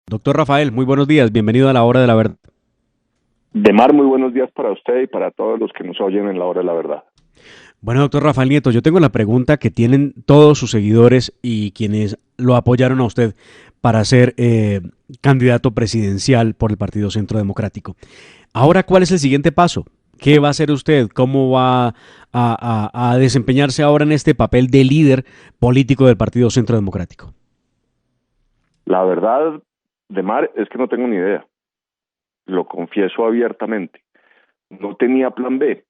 Doctor Rafael, muy buenos días, bienvenido a la Hora de la Verdad. Demar, muy buenos días para usted y para todos los que nos oyen en la hora de la verdad. Bueno, doctor Rafael Nieto, yo tengo la pregunta que tienen todos sus seguidores y quienes lo apoyaron a usted para ser candidato presidencial por el Partido Centro Democrático. Ahora, ¿cuál es el siguiente paso? ¿Qué va a hacer usted? ¿Cómo va a desempeñarse ahora en este papel de líder político del Partido Centro Democrático? La verdad, Demar, es que no tengo ni idea. Lo confieso abiertamente. No tenía plan B.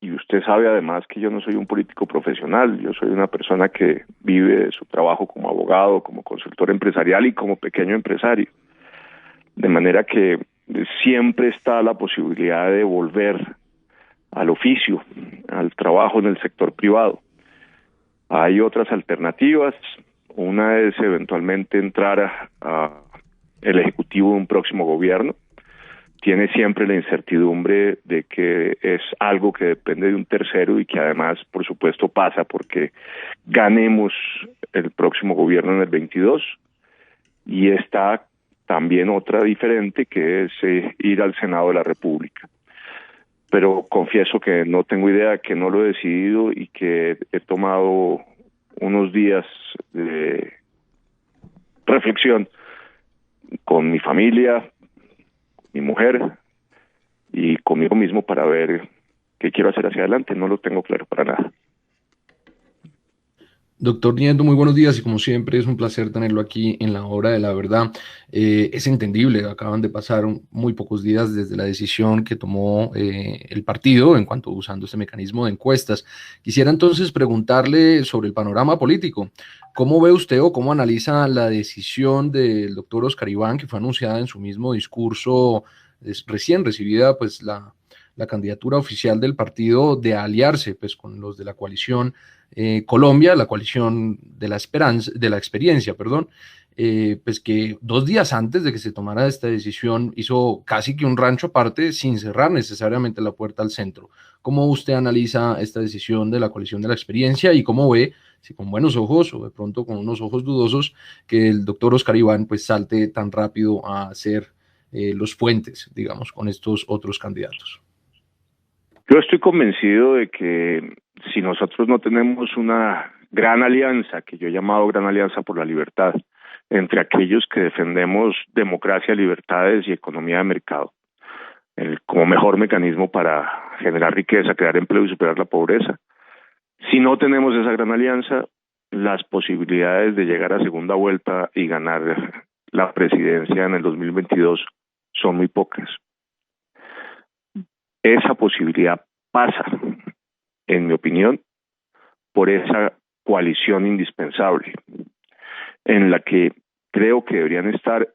Y usted sabe además que yo no soy un político profesional. Yo soy una persona que vive de su trabajo como abogado, como consultor empresarial y como pequeño empresario. De manera que siempre está la posibilidad de volver al oficio, al trabajo en el sector privado. Hay otras alternativas. Una es eventualmente entrar a el ejecutivo de un próximo gobierno. Tiene siempre la incertidumbre de que es algo que depende de un tercero y que además, por supuesto, pasa porque ganemos el próximo gobierno en el 22. Y está también otra diferente, que es ir al Senado de la República. Pero confieso que no tengo idea, que no lo he decidido y que he tomado unos días de reflexión con mi familia, mi mujer y conmigo mismo para ver qué quiero hacer hacia adelante. No lo tengo claro para nada. Doctor Nieto, muy buenos días y como siempre es un placer tenerlo aquí en la Hora de la Verdad. Es entendible, acaban de pasar muy pocos días desde la decisión que tomó el partido en cuanto usando este mecanismo de encuestas. Quisiera entonces preguntarle sobre el panorama político. ¿Cómo ve usted o cómo analiza la decisión del doctor Oscar Iván, que fue anunciada en su mismo discurso recién recibida pues la candidatura oficial del partido de aliarse pues con los de la coalición Colombia, la coalición de la esperanza, de la experiencia, perdón, pues que 2 días antes de que se tomara esta decisión hizo casi que un rancho aparte sin cerrar necesariamente la puerta al centro? ¿Cómo usted analiza esta decisión de la coalición de la experiencia y cómo ve, si con buenos ojos o de pronto con unos ojos dudosos, que el doctor Oscar Iván pues salte tan rápido a ser los puentes, digamos, con estos otros candidatos? Yo estoy convencido de que si nosotros no tenemos una gran alianza, que yo he llamado Gran Alianza por la Libertad, entre aquellos que defendemos democracia, libertades y economía de mercado, como mejor mecanismo para generar riqueza, crear empleo y superar la pobreza. Si no tenemos esa gran alianza, las posibilidades de llegar a segunda vuelta y ganar la presidencia en el 2022 son muy pocas. Esa posibilidad pasa, en mi opinión, por esa coalición indispensable, en la que creo que deberían estar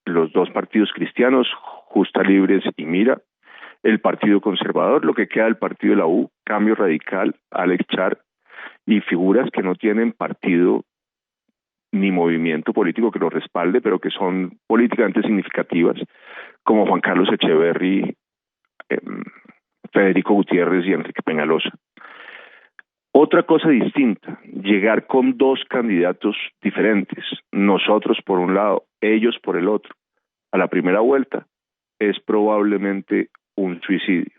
los dos partidos cristianos, Justa Libres y Mira, el Partido Conservador, lo que queda del partido de la U, Cambio Radical, Alex Char, y figuras que no tienen partido ni movimiento político que lo respalde, pero que son políticamente significativas, como Juan Carlos Echeverry, Federico Gutiérrez y Enrique Peñalosa. Otra cosa distinta, llegar con dos candidatos diferentes, nosotros por un lado, ellos por el otro, a la primera vuelta, es probablemente un suicidio.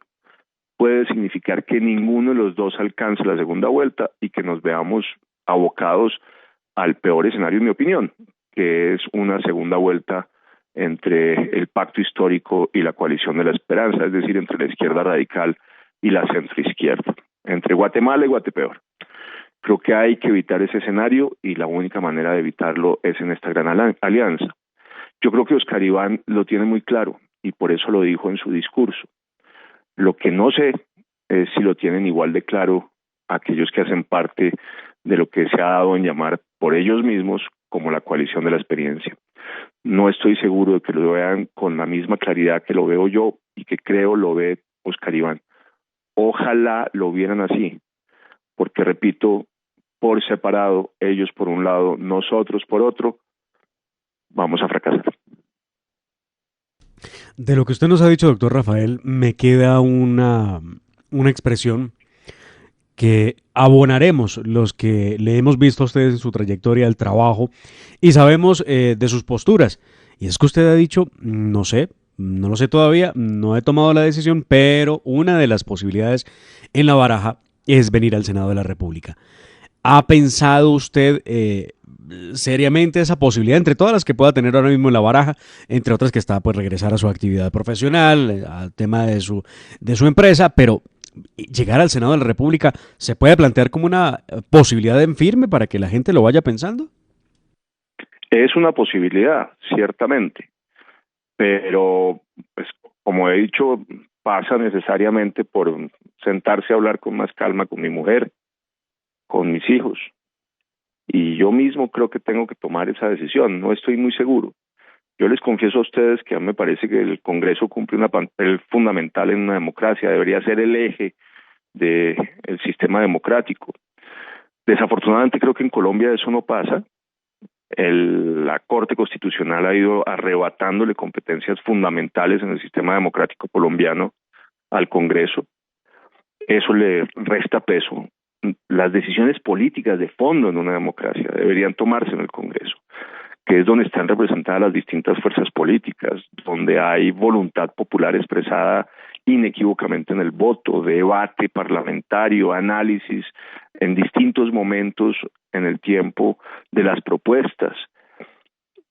Puede significar que ninguno de los dos alcance la segunda vuelta y que nos veamos abocados al peor escenario, en mi opinión, que es una segunda vuelta entre el pacto histórico y la coalición de la esperanza, es decir, entre la izquierda radical y la centroizquierda, entre Guatemala y Guatepeor. Creo que hay que evitar ese escenario y la única manera de evitarlo es en esta gran alianza. Yo creo que Oscar Iván lo tiene muy claro y por eso lo dijo en su discurso. Lo que no sé es si lo tienen igual de claro aquellos que hacen parte de lo que se ha dado en llamar por ellos mismos como la coalición de la experiencia. No estoy seguro de que lo vean con la misma claridad que lo veo yo y que creo lo ve Oscar Iván. Ojalá lo vieran así, porque repito, por separado, ellos por un lado, nosotros por otro, vamos a fracasar. De lo que usted nos ha dicho, doctor Rafael, me queda una expresión que abonaremos los que le hemos visto a ustedes en su trayectoria del trabajo y sabemos de sus posturas. Y es que usted ha dicho, no sé, no lo sé todavía, no he tomado la decisión, pero una de las posibilidades en la baraja es venir al Senado de la República. ¿Ha pensado usted seriamente esa posibilidad, entre todas las que pueda tener ahora mismo en la baraja, entre otras que está pues regresar a su actividad profesional, al tema de su empresa, pero llegar al Senado de la República se puede plantear como una posibilidad en firme para que la gente lo vaya pensando? Es una posibilidad, ciertamente, pero pues como he dicho, pasa necesariamente por sentarse a hablar con más calma con mi mujer, con mis hijos, y yo mismo creo que tengo que tomar esa decisión, no estoy muy seguro. Yo les confieso a ustedes que a mí me parece que el Congreso cumple un papel fundamental en una democracia, debería ser el eje del sistema democrático. Desafortunadamente creo que en Colombia eso no pasa. La Corte Constitucional ha ido arrebatándole competencias fundamentales en el sistema democrático colombiano al Congreso. Eso le resta peso. Las decisiones políticas de fondo en una democracia deberían tomarse en el Congreso, que es donde están representadas las distintas fuerzas políticas, donde hay voluntad popular expresada inequívocamente en el voto, debate parlamentario, análisis en distintos momentos en el tiempo de las propuestas,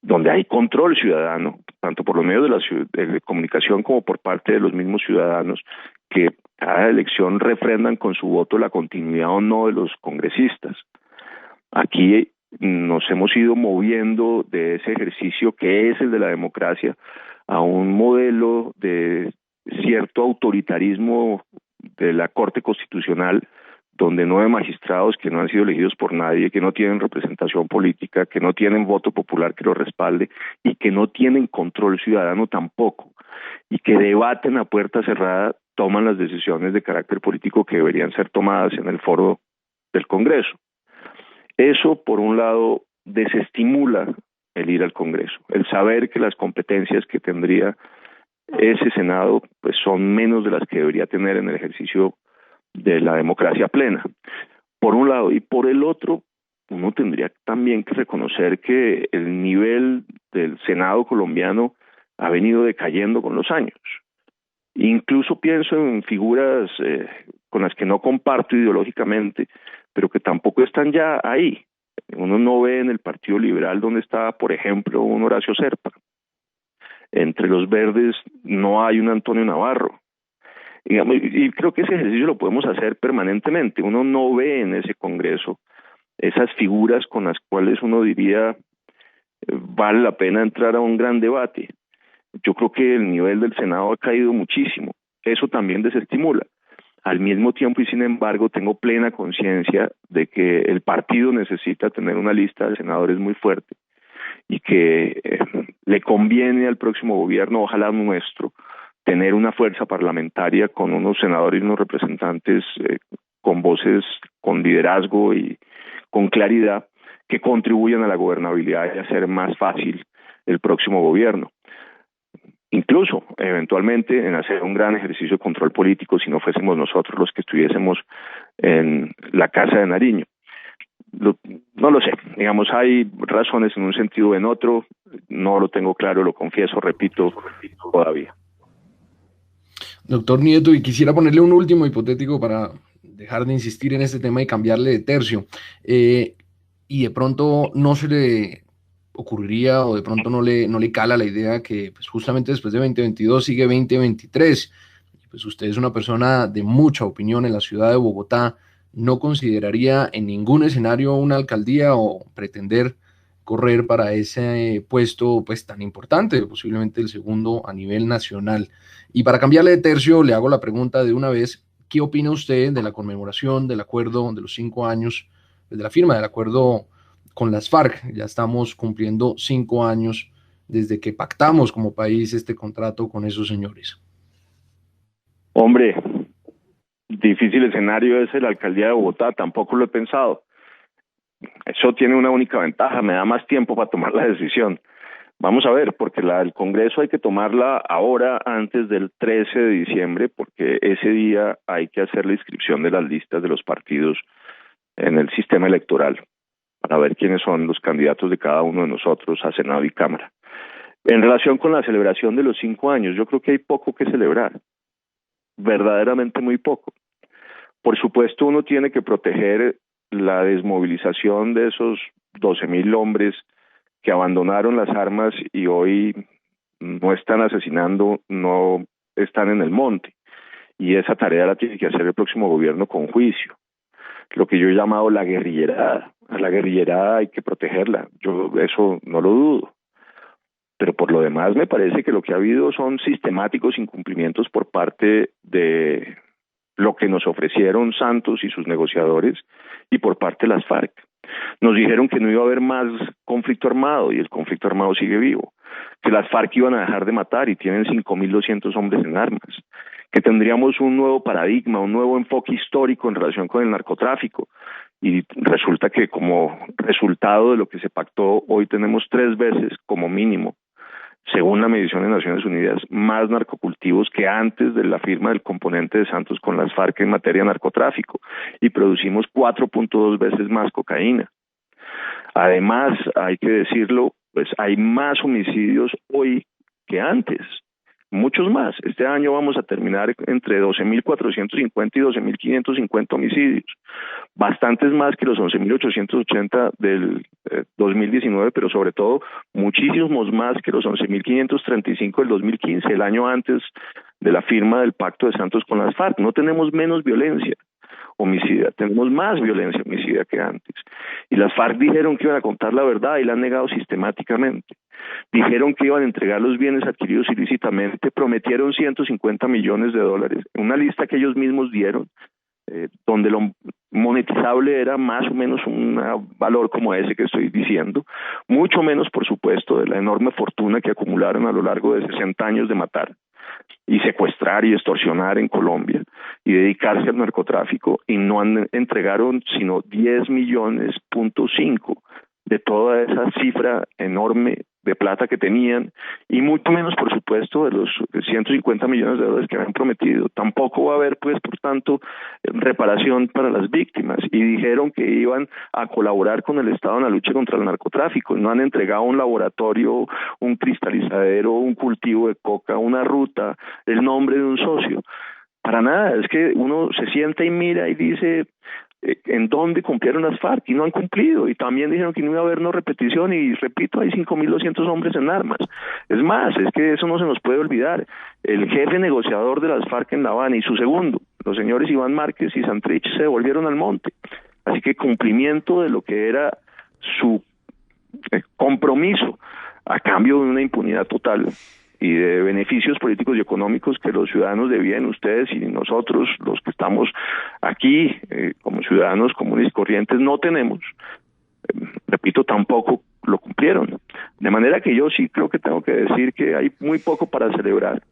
donde hay control ciudadano, tanto por los medios de comunicación como por parte de los mismos ciudadanos, que cada elección refrendan con su voto la continuidad o no de los congresistas. Aquí nos hemos ido moviendo de ese ejercicio que es el de la democracia a un modelo de cierto autoritarismo de la Corte Constitucional, donde 9 magistrados que no han sido elegidos por nadie, que no tienen representación política, que no tienen voto popular que los respalde y que no tienen control ciudadano tampoco, y que debaten a puerta cerrada, toman las decisiones de carácter político que deberían ser tomadas en el foro del Congreso. Eso, por un lado, desestimula el ir al Congreso, el saber que las competencias que tendría ese Senado pues son menos de las que debería tener en el ejercicio de la democracia plena, por un lado. Y por el otro, uno tendría también que reconocer que el nivel del Senado colombiano ha venido decayendo con los años. Incluso pienso en figuras con las que no comparto ideológicamente, pero que tampoco están ya ahí. Uno no ve en el Partido Liberal donde está, por ejemplo, un Horacio Serpa. Entre los verdes no hay un Antonio Navarro. Y creo que ese ejercicio lo podemos hacer permanentemente. Uno no ve en ese Congreso esas figuras con las cuales uno diría vale la pena entrar a un gran debate. Yo creo que el nivel del Senado ha caído muchísimo. Eso también desestimula. Al mismo tiempo y sin embargo tengo plena conciencia de que el partido necesita tener una lista de senadores muy fuerte y que le conviene al próximo gobierno, ojalá nuestro, tener una fuerza parlamentaria con unos senadores y unos representantes con voces, con liderazgo y con claridad que contribuyan a la gobernabilidad y a hacer más fácil el próximo gobierno. Incluso, eventualmente, en hacer un gran ejercicio de control político si no fuésemos nosotros los que estuviésemos en la Casa de Nariño. No lo sé, digamos, hay razones en un sentido o en otro, no lo tengo claro, lo confieso, repito, todavía. Doctor Nieto, y quisiera ponerle un último hipotético para dejar de insistir en este tema y cambiarle de tercio. Y de pronto no se le ocurriría o de pronto no le cala la idea que pues, justamente después de 2022 sigue 2023. Pues usted es una persona de mucha opinión en la ciudad de Bogotá. ¿No consideraría en ningún escenario una alcaldía o pretender correr para ese puesto pues tan importante, posiblemente el segundo a nivel nacional? Y para cambiarle de tercio, le hago la pregunta de una vez: ¿qué opina usted de la conmemoración del acuerdo de los 5 años, de la firma del acuerdo con las FARC? Ya estamos cumpliendo 5 años desde que pactamos como país este contrato con esos señores. Hombre, difícil escenario es la alcaldía de Bogotá, tampoco lo he pensado. Eso tiene una única ventaja, me da más tiempo para tomar la decisión. Vamos a ver, porque el Congreso hay que tomarla ahora antes del 13 de diciembre, porque ese día hay que hacer la inscripción de las listas de los partidos en el sistema electoral, para ver quiénes son los candidatos de cada uno de nosotros a Senado y Cámara. En relación con la celebración de los 5 años, yo creo que hay poco que celebrar, verdaderamente muy poco. Por supuesto, uno tiene que proteger la desmovilización de esos 12.000 hombres que abandonaron las armas y hoy no están asesinando, no están en el monte. Y esa tarea la tiene que hacer el próximo gobierno con juicio. Lo que yo he llamado la guerrillerada. A la guerrillerada hay que protegerla. Yo eso no lo dudo. Pero por lo demás me parece que lo que ha habido son sistemáticos incumplimientos por parte de lo que nos ofrecieron Santos y sus negociadores y por parte de las FARC. Nos dijeron que no iba a haber más conflicto armado y el conflicto armado sigue vivo, que las FARC iban a dejar de matar y tienen 5.200 hombres en armas, que tendríamos un nuevo paradigma, un nuevo enfoque histórico en relación con el narcotráfico. Y resulta que como resultado de lo que se pactó, hoy tenemos 3 veces como mínimo, según la medición de Naciones Unidas, más narcocultivos que antes de la firma del componente de Santos con las FARC en materia de narcotráfico, y producimos 4.2 veces más cocaína. Además, hay que decirlo, pues hay más homicidios hoy que antes, muchos más. Este año vamos a terminar entre 12.450 y 12.550 homicidios, bastantes más que los 11.880 del 2019, pero sobre todo muchísimos más que los 11.535 del 2015, el año antes de la firma del pacto de Santos con las FARC. No tenemos menos violencia homicida, tenemos más violencia homicida que antes. Y las FARC dijeron que iban a contar la verdad y la han negado sistemáticamente. Dijeron que iban a entregar los bienes adquiridos ilícitamente, prometieron 150 millones de dólares, una lista que ellos mismos dieron, donde lo monetizable era más o menos un valor como ese que estoy diciendo, mucho menos, por supuesto, de la enorme fortuna que acumularon a lo largo de 60 años de matar y secuestrar y extorsionar en Colombia y dedicarse al narcotráfico, y no entregaron sino 10 millones.5 de toda esa cifra enorme de plata que tenían, y mucho menos, por supuesto, de los 150 millones de dólares que habían prometido. Tampoco va a haber, pues, por tanto, reparación para las víctimas, y dijeron que iban a colaborar con el Estado en la lucha contra el narcotráfico. No han entregado un laboratorio, un cristalizadero, un cultivo de coca, una ruta, el nombre de un socio. Para nada. Es que uno se sienta y mira y dice en dónde cumplieron las FARC, y no han cumplido. Y también dijeron que no iba a haber no repetición, y repito, hay 5.200 hombres en armas. Es más, es que eso no se nos puede olvidar. El jefe negociador de las FARC en La Habana y su segundo, los señores Iván Márquez y Santrich, se devolvieron al monte. Así que cumplimiento de lo que era su compromiso a cambio de una impunidad total y de beneficios políticos y económicos que los ciudadanos debían, ustedes y nosotros, los que estamos aquí como ciudadanos comunes y corrientes, no tenemos. Repito, tampoco lo cumplieron. De manera que yo sí creo que tengo que decir que hay muy poco para celebrar.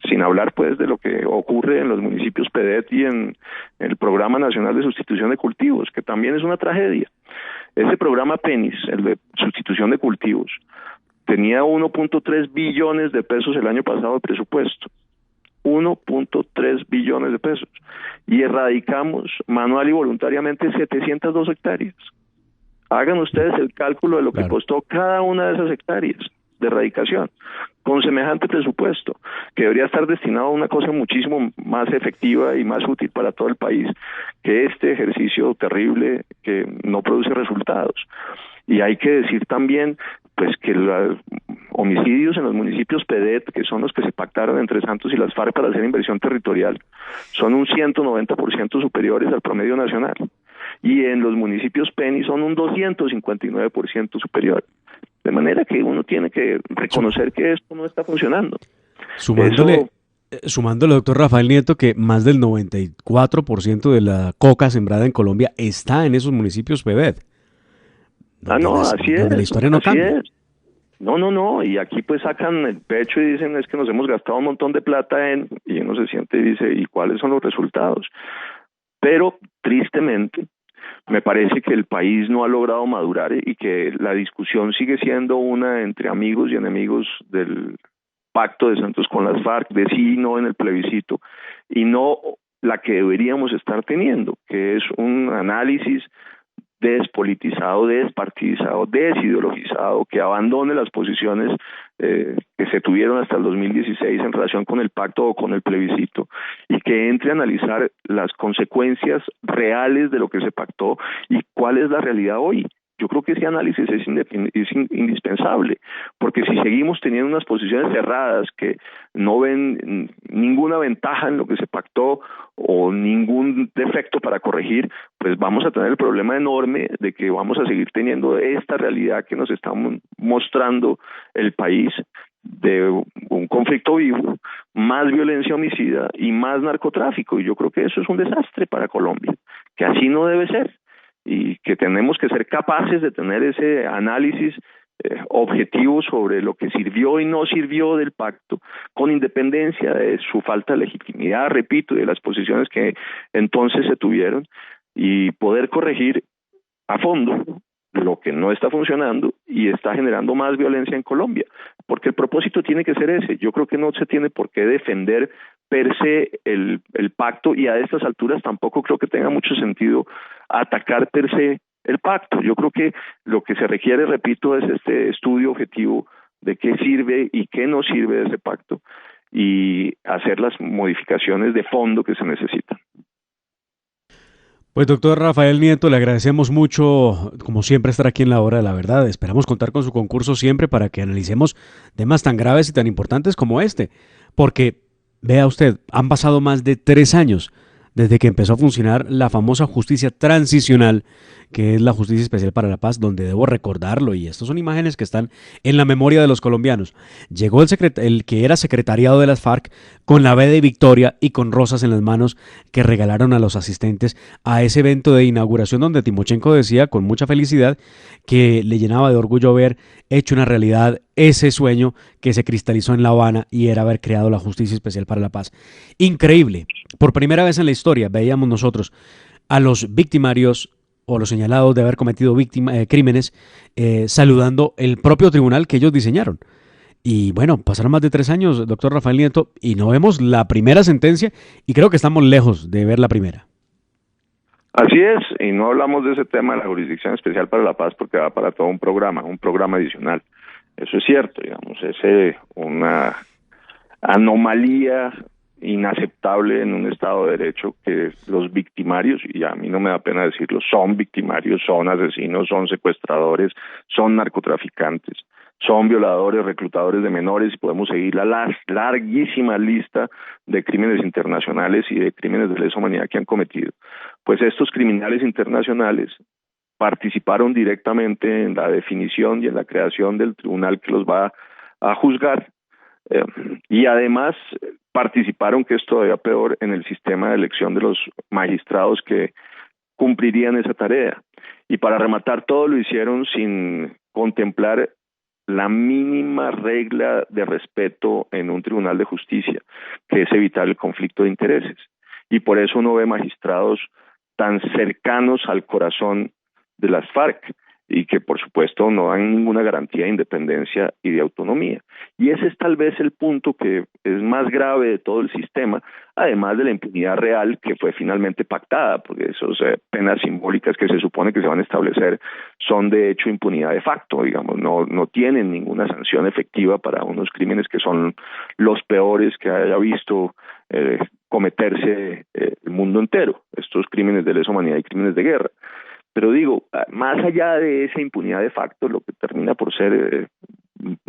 Sin hablar, pues, de lo que ocurre en los municipios PEDET y en el Programa Nacional de Sustitución de Cultivos, que también es una tragedia. Ese programa PENIS, el de sustitución de cultivos, tenía 1.3 billones de pesos el año pasado de presupuesto. 1.3 billones de pesos. Y erradicamos manual y voluntariamente 702 hectáreas. Hagan ustedes el cálculo de lo que costó cada una de esas hectáreas de erradicación, con semejante presupuesto, que debería estar destinado a una cosa muchísimo más efectiva y más útil para todo el país, que este ejercicio terrible que no produce resultados. Y hay que decir también, pues, que los homicidios en los municipios PEDET, que son los que se pactaron entre Santos y las FARC para hacer inversión territorial, son un 190% superiores al promedio nacional. Y en los municipios PENI son un 259% superior. De manera que uno tiene que reconocer que esto no está funcionando. Sumándole, doctor Rafael Nieto, que más del 94% de la coca sembrada en Colombia está en esos municipios PEDET. Así es. La historia no cambia. No, y aquí pues sacan el pecho y dicen, es que nos hemos gastado un montón de plata y uno se siente y dice, ¿y cuáles son los resultados? Pero tristemente me parece que el país no ha logrado madurar y que la discusión sigue siendo una entre amigos y enemigos del pacto de Santos con las FARC, de sí y no en el plebiscito, y no la que deberíamos estar teniendo, que es un análisis despolitizado, despartidizado, desideologizado, que abandone las posiciones que se tuvieron hasta el 2016 en relación con el pacto o con el plebiscito, y que entre a analizar las consecuencias reales de lo que se pactó y cuál es la realidad hoy. Yo creo que ese análisis es indispensable, porque si seguimos teniendo unas posiciones cerradas que no ven ninguna ventaja en lo que se pactó o ningún defecto para corregir, pues vamos a tener el problema enorme de que vamos a seguir teniendo esta realidad que nos está mostrando el país, de un conflicto vivo, más violencia homicida y más narcotráfico. Y yo creo que eso es un desastre para Colombia, que así no debe ser, y que tenemos que ser capaces de tener ese análisis objetivo sobre lo que sirvió y no sirvió del pacto, con independencia de su falta de legitimidad, repito, y de las posiciones que entonces se tuvieron, y poder corregir a fondo lo que no está funcionando y está generando más violencia en Colombia, porque el propósito tiene que ser ese. Yo creo que no se tiene por qué defender per se el pacto, y a estas alturas tampoco creo que tenga mucho sentido atacar per se el pacto. Yo creo que lo que se requiere, repito, es este estudio objetivo de qué sirve y qué no sirve de ese pacto, y hacer las modificaciones de fondo que se necesitan. Pues doctor Rafael Nieto, le agradecemos mucho, como siempre, estar aquí en La Hora de la Verdad. Esperamos contar con su concurso siempre para que analicemos temas tan graves y tan importantes como este. Porque, vea usted, han pasado más de 3 años desde que empezó a funcionar la famosa justicia transicional, que es la Justicia Especial para la Paz, donde debo recordarlo, y estas son imágenes que están en la memoria de los colombianos. Llegó el que era secretariado de las FARC con la B de Victoria y con rosas en las manos que regalaron a los asistentes a ese evento de inauguración, donde Timochenko decía con mucha felicidad que le llenaba de orgullo haber hecho una realidad ese sueño que se cristalizó en La Habana, y era haber creado la Justicia Especial para la Paz. Increíble. Por primera vez en la historia veíamos nosotros a los victimarios o los señalados de haber cometido crímenes saludando el propio tribunal que ellos diseñaron. Y bueno, pasaron más de 3 años, doctor Rafael Nieto, y no vemos la primera sentencia, y creo que estamos lejos de ver la primera. Así es, y no hablamos de ese tema de la Jurisdicción Especial para la Paz porque va para todo un programa adicional. Eso es cierto, digamos, es una anomalía inaceptable en un Estado de Derecho que los victimarios, y a mí no me da pena decirlo, son victimarios, son asesinos, son secuestradores, son narcotraficantes, son violadores, reclutadores de menores, y podemos seguir la larguísima lista de crímenes internacionales y de crímenes de lesa humanidad que han cometido. Pues estos criminales internacionales participaron directamente en la definición y en la creación del tribunal que los va a juzgar, y además participaron, que es todavía peor, en el sistema de elección de los magistrados que cumplirían esa tarea. Y para rematar todo, lo hicieron sin contemplar la mínima regla de respeto en un tribunal de justicia, que es evitar el conflicto de intereses. Y por eso uno ve magistrados tan cercanos al corazón de las FARC, y que por supuesto no dan ninguna garantía de independencia y de autonomía. Y ese es tal vez el punto que es más grave de todo el sistema, además de la impunidad real que fue finalmente pactada, porque esas penas simbólicas que se supone que se van a establecer son de hecho impunidad de facto, digamos, no tienen ninguna sanción efectiva para unos crímenes que son los peores que haya visto cometerse el mundo entero, estos crímenes de lesa humanidad y crímenes de guerra. Pero digo, más allá de esa impunidad de facto, lo que termina por ser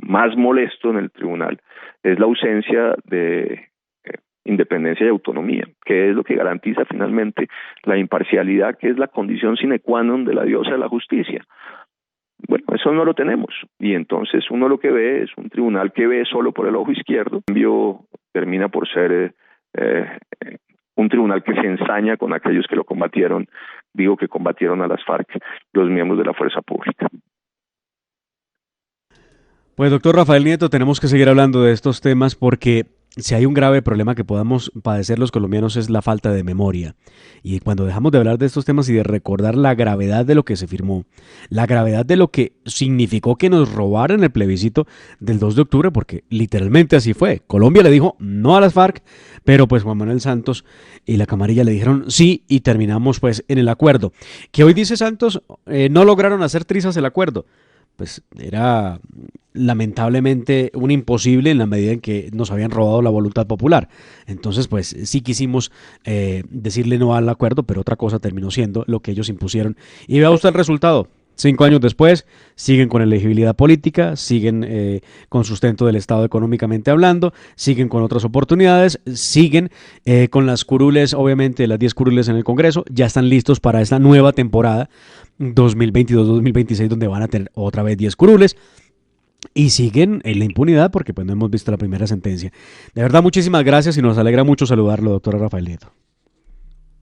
más molesto en el tribunal es la ausencia de independencia y autonomía, que es lo que garantiza finalmente la imparcialidad, que es la condición sine qua non de la diosa de la justicia. Bueno, eso no lo tenemos, y entonces uno lo que ve es un tribunal que ve solo por el ojo izquierdo. En cambio, termina por ser un tribunal que se ensaña con aquellos que lo combatieron, digo que combatieron a las FARC, los miembros de la fuerza pública. Pues doctor Rafael Nieto, tenemos que seguir hablando de estos temas porque si hay un grave problema que podamos padecer los colombianos es la falta de memoria. Y cuando dejamos de hablar de estos temas y de recordar la gravedad de lo que se firmó, la gravedad de lo que significó que nos robaran el plebiscito del 2 de octubre, porque literalmente así fue. Colombia le dijo no a las FARC, pero pues Juan Manuel Santos y la camarilla le dijeron sí y terminamos pues en el acuerdo. Que hoy dice Santos, no lograron hacer trizas el acuerdo. Pues era lamentablemente un imposible en la medida en que nos habían robado la voluntad popular. Entonces, pues sí quisimos decirle no al acuerdo, pero otra cosa terminó siendo lo que ellos impusieron. Y vea usted el resultado. 5 años después, siguen con elegibilidad política, siguen con sustento del Estado económicamente hablando, siguen con otras oportunidades, siguen con las curules, obviamente las 10 curules en el Congreso, ya están listos para esta nueva temporada 2022-2026, donde van a tener otra vez 10 curules. Y siguen en la impunidad porque pues no hemos visto la primera sentencia. De verdad, muchísimas gracias y nos alegra mucho saludarlo, doctora Rafael Nieto.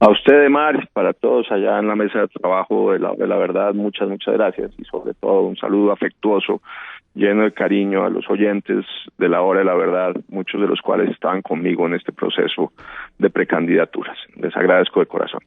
A usted, Demar, para todos allá en la mesa de trabajo de la verdad, muchas gracias y sobre todo un saludo afectuoso, lleno de cariño a los oyentes de la hora de la verdad, muchos de los cuales estaban conmigo en este proceso de precandidaturas. Les agradezco de corazón.